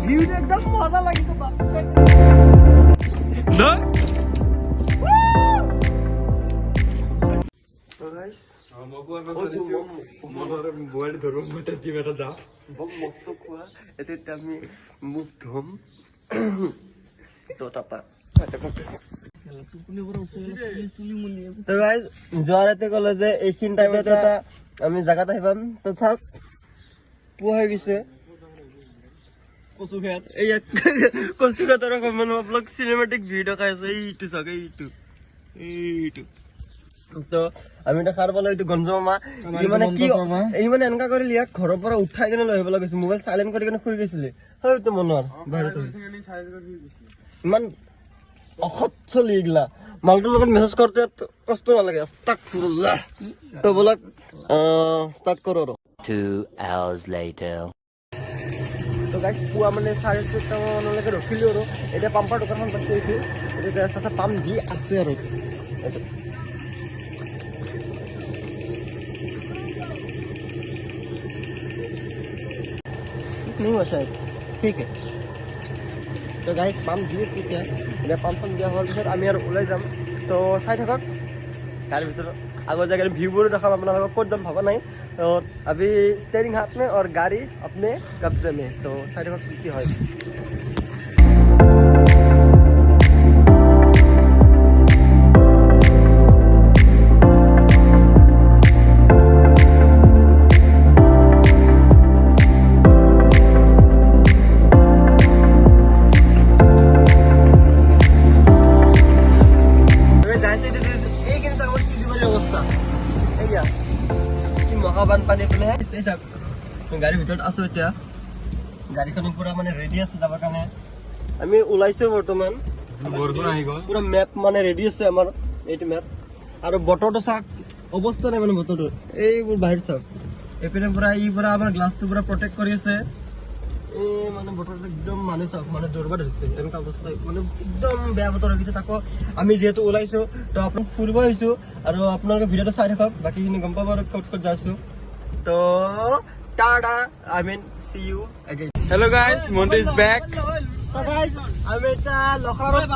ভিউটা একদম মজা লাগিছে বাপৰে ধৰ তো গাইস মোবাইল ধৰো মোটা দিবে এটা যা বম মস্ত খোৱা এতে আমি মুখ ধুম তো টাটা তো গাইস যোৱাৰাতে ক'লে যে এইখিনি টাইমত এটা আমি জাগাত আহিবাম তো থাক পুৱা হৈ গৈছে কচুঘাট এই কচুঘাটৰ মানে ব্লগ চিনেমেটিক ভিউ দেখাই আছে এইটো চাগে এইটো তো আমি এটা খাৰ পালো এইটো গঞ্জ মামা ই মানে কি এই মানে এনেকা কৰি লিয়াক ঘৰৰ পৰা উঠাই কিনে লৈ আহিব লাগিছিল মোবাইল সাইলেন্ট কৰি কিনে শুই গৈছিলে হয়তো মনৰ বাহিৰত ইমান অসৎ চলি এইগিলা মালটোৰ লগত মেছেজ কৰোঁতে কষ্ট নালাগে আস্তাগফিৰুল্লাহ তো বলক ষ্টাৰ্ট কৰো আৰু 2 hours later. তো গাইস পুৱা মানে 4:30 মানলৈকে ৰখিলো আৰু এতিয়া পাম্পাৰ দোকানখন পাইছো এইটো এতিয়া চাচা পাম্প দি আছে আৰু नहीं हुआ शायद ठीक है तो गाइस पाम्प दिए ठीक है इधर पाम्प दिया होल फिर আমি আর ওলাই যাম তো চাই থাকক তার ভিতর আগৰ জায়গাৰ ভিউবোৰ দেখাম আপোনালোকক ক'ত যাম ভাবা নাই তো अभी स्टीयरिंग हाथ में और गाड़ी अपने कब्जे में तो চাই থাকক কি হয় বানপানী পেলে গাড়ীৰ ভিতৰত আছো এতিয়া গাড়ীখন পুৰা মানে ৰেডি আছে যাবৰ কাৰণে আমি ওলাইছো বৰ্তমান বৰষুণ আহি গ'ল পুৰা মেপ মানে ৰেডি আছে আমাৰ এইটো মেপ আৰু বতৰটো চাওক অৱস্থা নাই মানে বতৰটো এইবোৰ বাহিৰত চাওক এপিনে পুৰা ই পুৰা আমাৰ গ্লাছটো পুৰা প্ৰটেক্ট কৰি আছে এই মানে বতৰটো একদম মানুহ চাওক মানে জোৰবাৰ হৈছে এনেকুৱা অৱস্থা মানে একদম বেয়া বতৰ হৈ গৈছে তাকো আমি যিহেতু ওলাইছো তো আপোনাক ফুৰিব আহিছো আৰু আপোনালোকে ভিডিঅ'টো চাই থাকক বাকীখিনি গম পাব আৰু ক'ত ক'ত যাইছো তো tata I mean see you again hello' guys Montu is back তো গাইস আমি এটা লখৰাত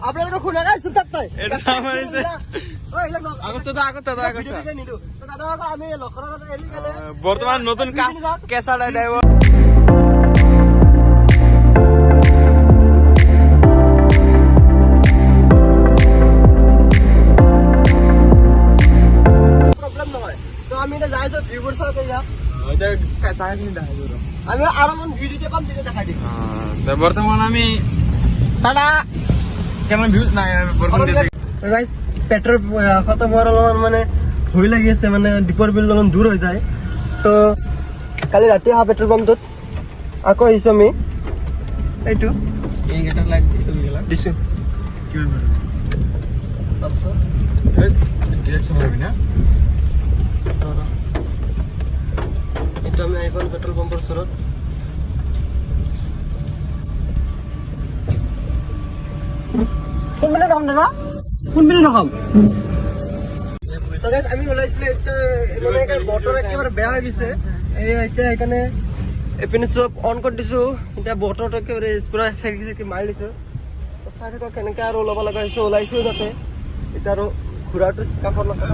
আপোনালোকে শুনা নাই চুপ থাক তই এটা সামাৰিছে ওই লাগো আগত ভিডিঅ'টো নিদো তো দাদা আমি লখৰাত এলি গলে বৰ্তমান নতুন কেঁচা ড্ৰাইভাৰ আমি এটা যাইছো ভিউবোৰ চাও এতিয়া আমি আৰু মন ভিউ দিতে পাম দিতে দেখাই দিম বৰ্তমান আমি টাটা কেমন ভিউ নাই বৰষুণ দিছে গাইস পেট্ৰল খতম হোৱাৰ অলপমান মানে ভয় লাগি আছে মানে দীপৰ বিল অলপমান দূৰ হৈ যায় তো কালি ৰাতি অহা পেট্ৰল পাম্পটোত আকৌ আহিছো আমি এইটো এইকেইটা লাইট দিছো কিমান 500 ডিৰেকশ্যন মাৰিবি না এটা আমি আইফোন পেট্ৰোল পাম্পেৰ ওচৰত কোনপিনে যাম দাদা কোনপিনে নকম আমি ওলাইছিলো এতিয়া মানে বতৰ একেবাৰে বেয়া হৈ গৈছে এই এতিয়া সেইকাৰণে এপিনে চব অন কৰি দিছো এতিয়া বতৰটো একেবাৰে পুৰা খেকি মাৰি দিছো চাই থাকক কেনেকৈ আৰু ওলাব লগা হৈছে ওলাইছো যাতে এতিয়া আৰু ঘূৰাটো কাষত নকৰা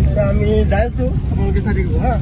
এতিয়া আমি যাই আছো আপোনালোকে চাই থাকিব হা